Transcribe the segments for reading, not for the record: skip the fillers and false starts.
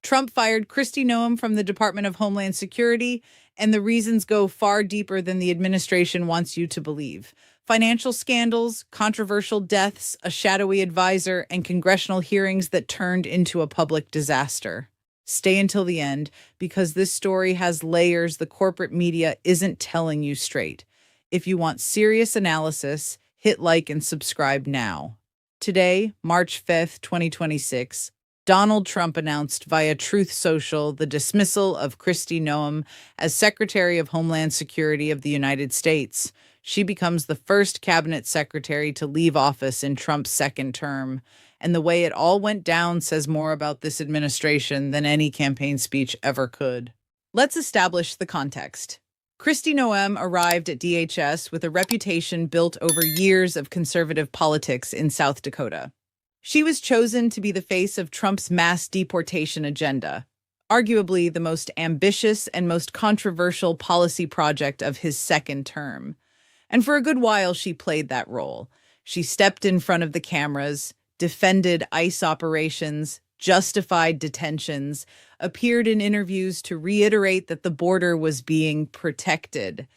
Trump fired Kristi Noem from the Department of Homeland Security, and the reasons go far deeper than the administration wants you to believe. Financial scandals, controversial deaths, a shadowy advisor, and congressional hearings that turned into a public disaster. Stay until the end, because this story has layers the corporate media isn't telling you straight. If you want serious analysis, hit like and subscribe now. Today, March 5th, 2026, Donald Trump announced via Truth Social the dismissal of Kristi Noem as Secretary of Homeland Security of the United States. She becomes the first cabinet secretary to leave office in Trump's second term. And the way it all went down says more about this administration than any campaign speech ever could. Let's establish the context. Kristi Noem arrived at DHS with a reputation built over years of conservative politics in South Dakota. She was chosen to be the face of Trump's mass deportation agenda, arguably the most ambitious and most controversial policy project of his second term. And for a good while, she played that role. She stepped in front of the cameras, defended ICE operations, justified detentions, appeared in interviews to reiterate that the border was being protected.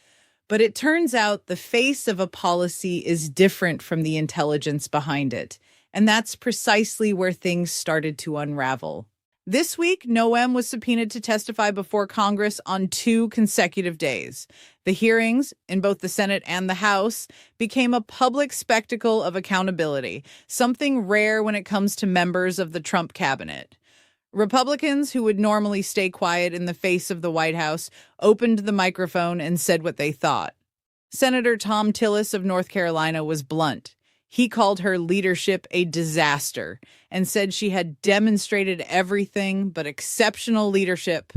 But it turns out the face of a policy is different from the intelligence behind it. And that's precisely where things started to unravel. This week, Noem was subpoenaed to testify before Congress on 2 consecutive days. The hearings, in both the Senate and the House, became a public spectacle of accountability, something rare when it comes to members of the Trump cabinet. Republicans, who would normally stay quiet in the face of the White House, opened the microphone and said what they thought. Senator Thom Tillis of North Carolina was blunt. He called her leadership a disaster and said she had demonstrated everything but exceptional leadership.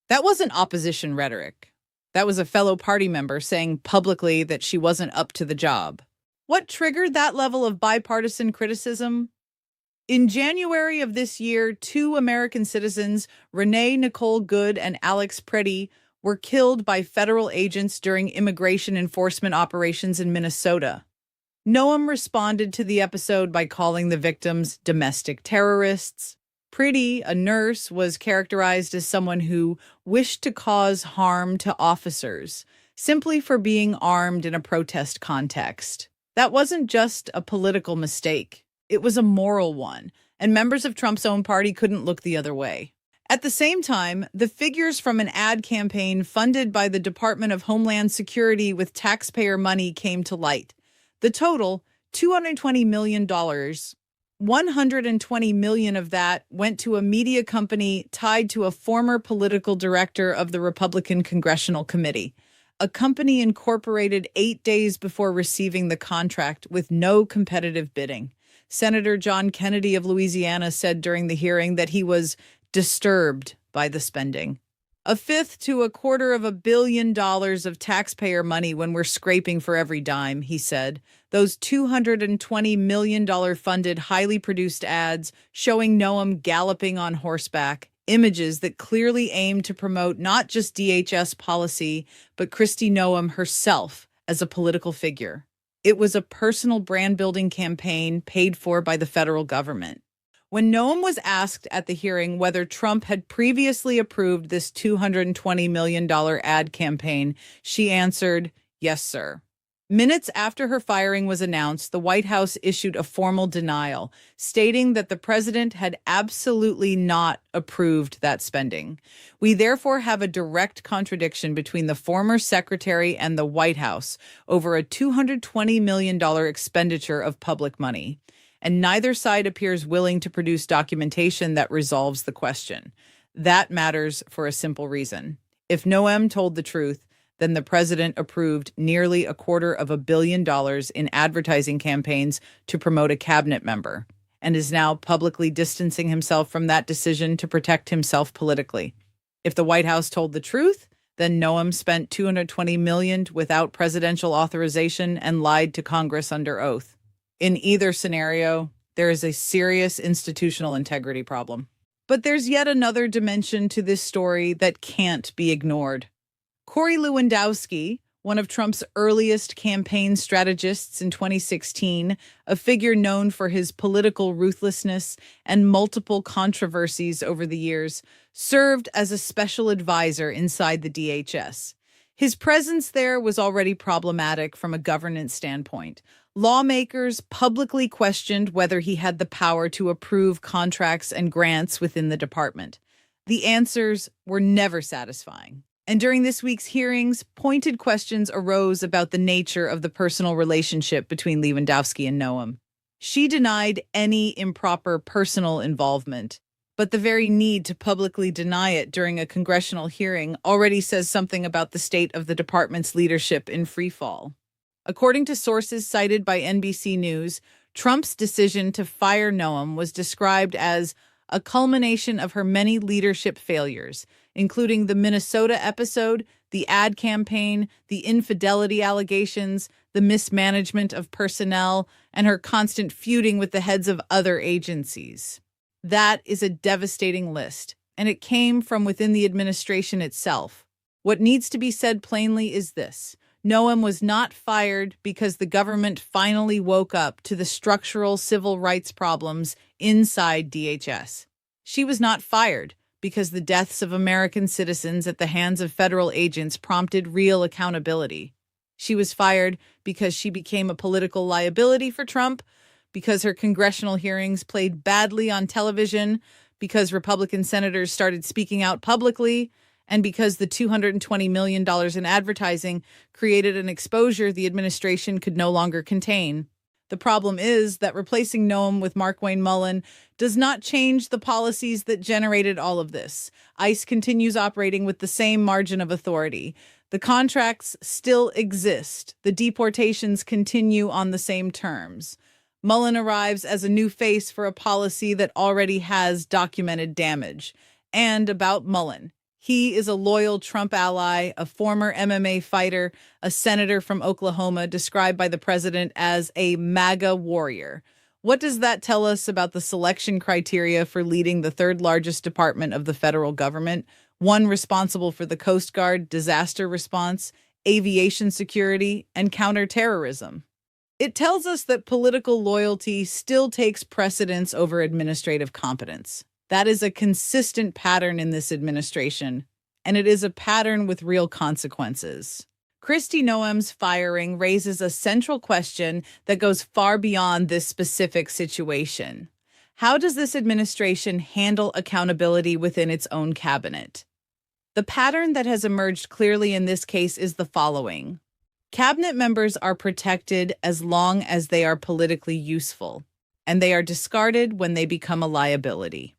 That wasn't opposition rhetoric. That was a fellow party member saying publicly that she wasn't up to the job. What triggered that level of bipartisan criticism? In January of this year, 2 American citizens, Renee Nicole Good and Alex Preddy, were killed by federal agents during immigration enforcement operations in Minnesota. Noem responded to the episode by calling the victims domestic terrorists. Preddy, a nurse, was characterized as someone who wished to cause harm to officers, simply for being armed in a protest context. That wasn't just a political mistake. It was a moral one, and members of Trump's own party couldn't look the other way. At the same time, the figures from an ad campaign funded by the Department of Homeland Security with taxpayer money came to light. The total, $220 million. $120 million of that went to a media company tied to a former political director of the Republican Congressional Committee. A company incorporated 8 days before receiving the contract with no competitive bidding. Senator John Kennedy of Louisiana said during the hearing that he was disturbed by the spending. 1/5 to 250 million dollars of taxpayer money when we're scraping for every dime, he said. Those $220 million funded highly produced ads showing Noem galloping on horseback, images that clearly aimed to promote not just DHS policy, but Kristi Noem herself as a political figure. It was a personal brand-building campaign paid for by the federal government. When Noem was asked at the hearing whether Trump had previously approved this $220 million ad campaign, she answered, "Yes, sir." Minutes after her firing was announced, the White House issued a formal denial, stating that the president had absolutely not approved that spending. We therefore have a direct contradiction between the former secretary and the White House over a $220 million expenditure of public money. And neither side appears willing to produce documentation that resolves the question. That matters for a simple reason. If Noem told the truth, then the president approved nearly $250 million in advertising campaigns to promote a cabinet member, and is now publicly distancing himself from that decision to protect himself politically. If the White House told the truth, then Noem spent $220 million without presidential authorization and lied to Congress under oath. In either scenario, there is a serious institutional integrity problem. But there's yet another dimension to this story that can't be ignored. Corey Lewandowski, one of Trump's earliest campaign strategists in 2016, a figure known for his political ruthlessness and multiple controversies over the years, served as a special advisor inside the DHS. His presence there was already problematic from a governance standpoint. Lawmakers publicly questioned whether he had the power to approve contracts and grants within the department. The answers were never satisfying. And during this week's hearings, pointed questions arose about the nature of the personal relationship between Lewandowski and Noem. She denied any improper personal involvement, but the very need to publicly deny it during a congressional hearing already says something about the state of the department's leadership in freefall. According to sources cited by NBC News, Trump's decision to fire Noem was described as a culmination of her many leadership failures, including the Minnesota episode, the ad campaign, the infidelity allegations, the mismanagement of personnel, and her constant feuding with the heads of other agencies. That is a devastating list, and it came from within the administration itself. What needs to be said plainly is this: Noem was not fired because the government finally woke up to the structural civil rights problems inside DHS. She was not fired because the deaths of American citizens at the hands of federal agents prompted real accountability. She was fired because she became a political liability for Trump, because her congressional hearings played badly on television, because Republican senators started speaking out publicly, and because the $220 million in advertising created an exposure the administration could no longer contain. The problem is that replacing Noem with Markwayne Mullin does not change the policies that generated all of this. ICE continues operating with the same margin of authority. The contracts still exist. The deportations continue on the same terms. Mullin arrives as a new face for a policy that already has documented damage. And about Mullin, he is a loyal Trump ally, a former MMA fighter, a senator from Oklahoma, described by the president as a MAGA warrior. What does that tell us about the selection criteria for leading the third largest department of the federal government, one responsible for the Coast Guard, disaster response, aviation security, and counterterrorism? It tells us that political loyalty still takes precedence over administrative competence. That is a consistent pattern in this administration, and it is a pattern with real consequences. Kristi Noem's firing raises a central question that goes far beyond this specific situation. How does this administration handle accountability within its own cabinet? The pattern that has emerged clearly in this case is the following. Cabinet members are protected as long as they are politically useful, and they are discarded when they become a liability.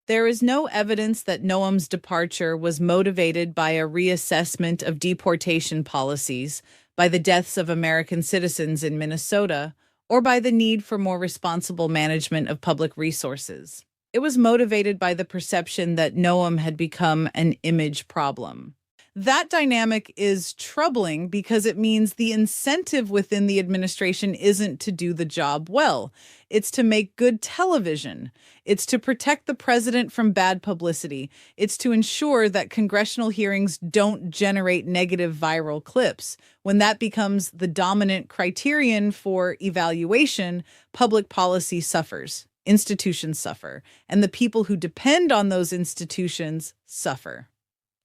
There is no evidence that Noem's departure was motivated by a reassessment of deportation policies, by the deaths of American citizens in Minnesota, or by the need for more responsible management of public resources. It was motivated by the perception that Noem had become an image problem. That dynamic is troubling because it means the incentive within the administration isn't to do the job well. It's to make good television. It's to protect the president from bad publicity. It's to ensure that congressional hearings don't generate negative viral clips. When that becomes the dominant criterion for evaluation, public policy suffers, institutions suffer, and the people who depend on those institutions suffer.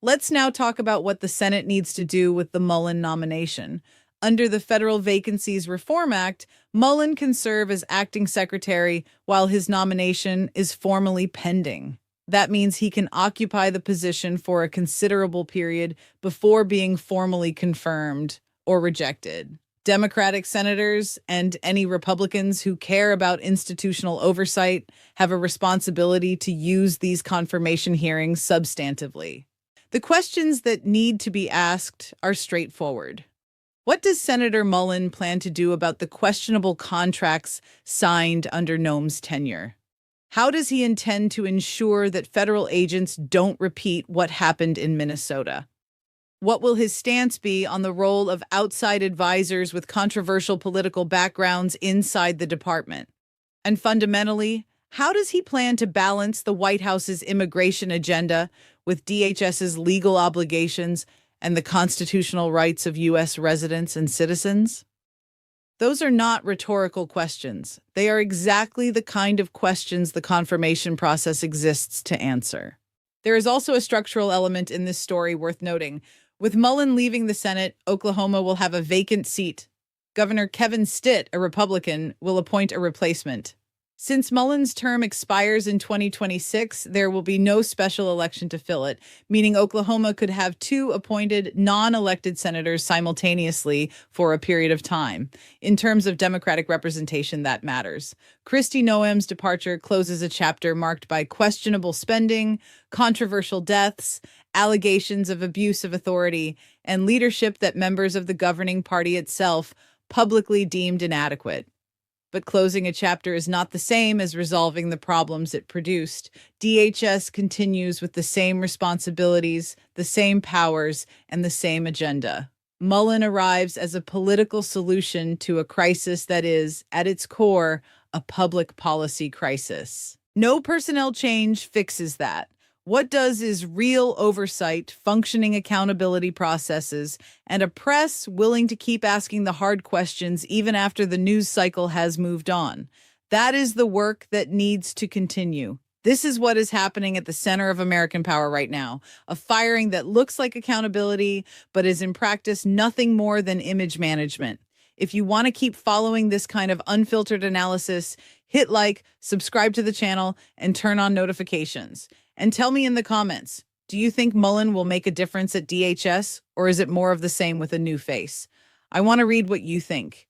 Let's now talk about what the Senate needs to do with the Mullin nomination. Under the Federal Vacancies Reform Act, Mullin can serve as acting secretary while his nomination is formally pending. That means he can occupy the position for a considerable period before being formally confirmed or rejected. Democratic senators and any Republicans who care about institutional oversight have a responsibility to use these confirmation hearings substantively. The questions that need to be asked are straightforward. What does Senator Mullin plan to do about the questionable contracts signed under Noem's tenure? How does he intend to ensure that federal agents don't repeat what happened in Minnesota? What will his stance be on the role of outside advisors with controversial political backgrounds inside the department? And fundamentally, how does he plan to balance the White House's immigration agenda with DHS's legal obligations and the constitutional rights of U.S. residents and citizens? Those are not rhetorical questions. They are exactly the kind of questions the confirmation process exists to answer. There is also a structural element in this story worth noting. With Mullen leaving the Senate, Oklahoma will have a vacant seat. Governor Kevin Stitt, a Republican, will appoint a replacement. Since Mullen's term expires in 2026, there will be no special election to fill it, meaning Oklahoma could have two appointed non-elected senators simultaneously for a period of time. In terms of Democratic representation, that matters. Kristi Noem's departure closes a chapter marked by questionable spending, controversial deaths, allegations of abuse of authority, and leadership that members of the governing party itself publicly deemed inadequate. But closing a chapter is not the same as resolving the problems it produced. DHS continues with the same responsibilities, the same powers, and the same agenda. Mullen arrives as a political solution to a crisis that is, at its core, a public policy crisis. No personnel change fixes that. What does is real oversight, functioning accountability processes, and a press willing to keep asking the hard questions even after the news cycle has moved on. That is the work that needs to continue. This is what is happening at the center of American power right now, a firing that looks like accountability, but is in practice nothing more than image management. If you want to keep following this kind of unfiltered analysis, hit like, subscribe to the channel, and turn on notifications. And tell me in the comments, do you think Mullen will make a difference at DHS, or is it more of the same with a new face? I want to read what you think.